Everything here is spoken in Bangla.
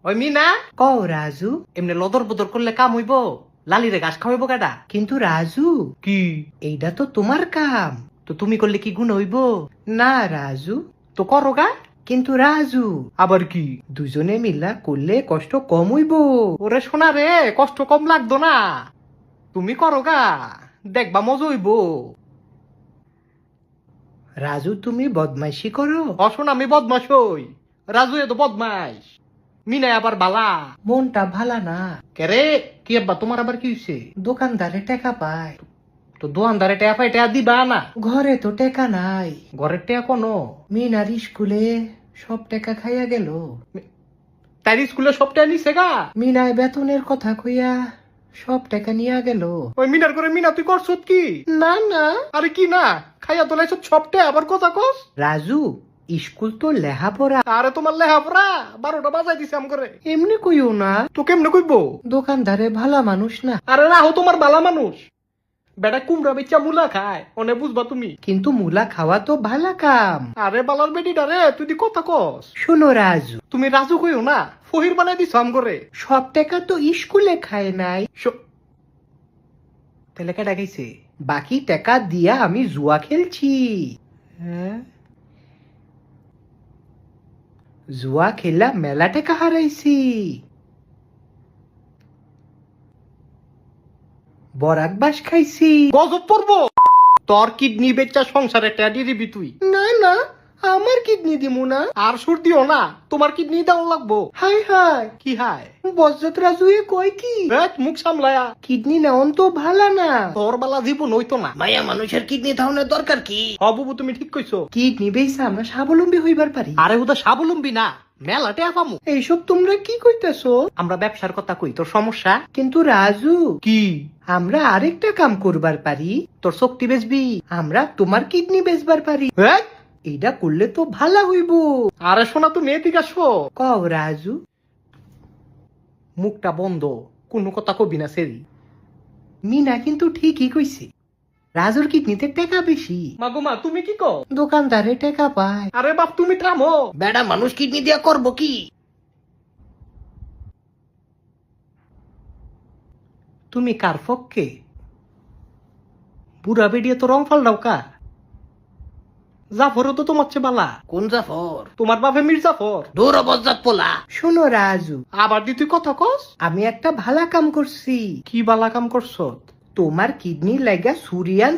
ওই মিনা কও রাজু। এমনি লদর বদর করলে কাম হইব? লালিরে ঘাস খাওয়াইব কাটা? কিন্তু রাজু, কি? এইটা তো তোমার কাম। তো তুমি করলে কি গুণ হইব? না রাজু, তো করো গা। কিন্তু রাজু, আবার কি? দুজনে মিলা করলে কষ্ট কম হইব। ওরে শোনা রে, কষ্ট কম লাগতো না, তুমি করো গা, দেখবা মজা হইব। রাজু, তুমি বদমাইশি করো। অশোন আমি বদমাস হই, রাজু এত বদমাস, মিনাই আবার বালা। মনটা ভালা না। কেরে কি আব্বা, তোমার আবার কি হইছে? দোকানদারে টাকা পায়, তো দোয়ানদারে টেয়া পাই টেয়া দিবা না? ঘরে তো টাকা নাই। ঘরের টেয়া কোনো? মিনার স্কুলে সব টাকা খাইয়া গেল। তাই স্কুলে সব টেয়া নিছে গা। মিনায় বেতনের কথা কইয়া সব টাকা নিয়া গেল। ওই মিনার করে মিনা তুই করছত কি? না না আরে কি না, খাইয়া তোলাই সব টেয়া আবার কথা কস? রাজু, স্কুল তো লেহাপড়া। আরে তোমার লেহাপড়া 12টা বাজাই দিছে আম করে। এমনি কইও না, তো কেমনে কইব? দোকানদারে ভালা মানুষ না। আরে রাহো, তোমার বালা মানুষ, বেটা কুমড়া বেচা মুলা খায়, অনে বুঝবা তুমি। কিন্তু মুলা খাওয়া তো ভালা কাম। আরে বালার বেটিটা রে, তুই দি কথা কস। শোনো রাজু, তুমি রাজু কইও না, ফহির বানাই দিছ আম করে। সব টাকা তো স্কুলে খায় নাই। তাহলে কেটা খাইছে? বাকি টাকা দিয়া আমি জুয়া খেলছি। হ্যাঁ, জুয়া খেলা মেলা টাকা হারাইছি। বরাক বাস খাইছি। গজব পড়বো, তোর কিডনি বেচা সংসারে টেয়া দিয়ে দিবি তুই। না না, আমার কিডনি দিমু না। আর সুর দিও না, তোমার কিডনি দাও লাগবো। হাই হাই, কি হায়? বজ্জাত রাজু এ কয় কি? মুখ সামলায়া, কিডনি নেওন তো ভালা না। তোর বালা জীবন হইতো না। মায়া মানুষের কিডনি ধারণের দরকার কি? হবু তুমি ঠিক কইছো। কিডনি বেচা আমরা স্বাবলম্বী হইবার পারি। আরে ওটা স্বাবলম্বী না, মেলা টেয়া পামু। এইসব তোমরা কি কইতাছো? আমরা ব্যবসার কথা কই, তোর সমস্যা কিন্তু রাজু, কি? আমরা আরেকটা কাম করবার পারি। তোর শক্তি বেচবি? আমরা তোমার কিডনি বেচবার পারি। এইটা করলে তো ভালা হইব। আরে শোনা, তুমি এদিকে আসো। কও রাজু। মুখটা বন্ধ, কোনো কথা কবি না সেরি। মিনা কিন্তু ঠিকই কইছে, রাজুর কিডনিতে টাকা বেশি। মাগুমা তুমি কি কও? দোকানদারে টাকা পায়। আরে বাপ তুমি থামো। বেড়া মানুষ কিডনি দিয়া করবো কি? তুমি কার পক্ষে? বুড়া বেডিয়ে তো রং ফাল্টাও কা। জাফরও তো তোমার চেয়ে বালা। কোন জাফর? তোমার বাপে মির জাফর। দূর বজ্জাত পোলা। শোনো রাজু, আবার দি তুই কথা কস। আমি একটা ভালা কাম করছি। কি বালা কাম করছ? তোমার কিডনি লাগা সুরিয়ান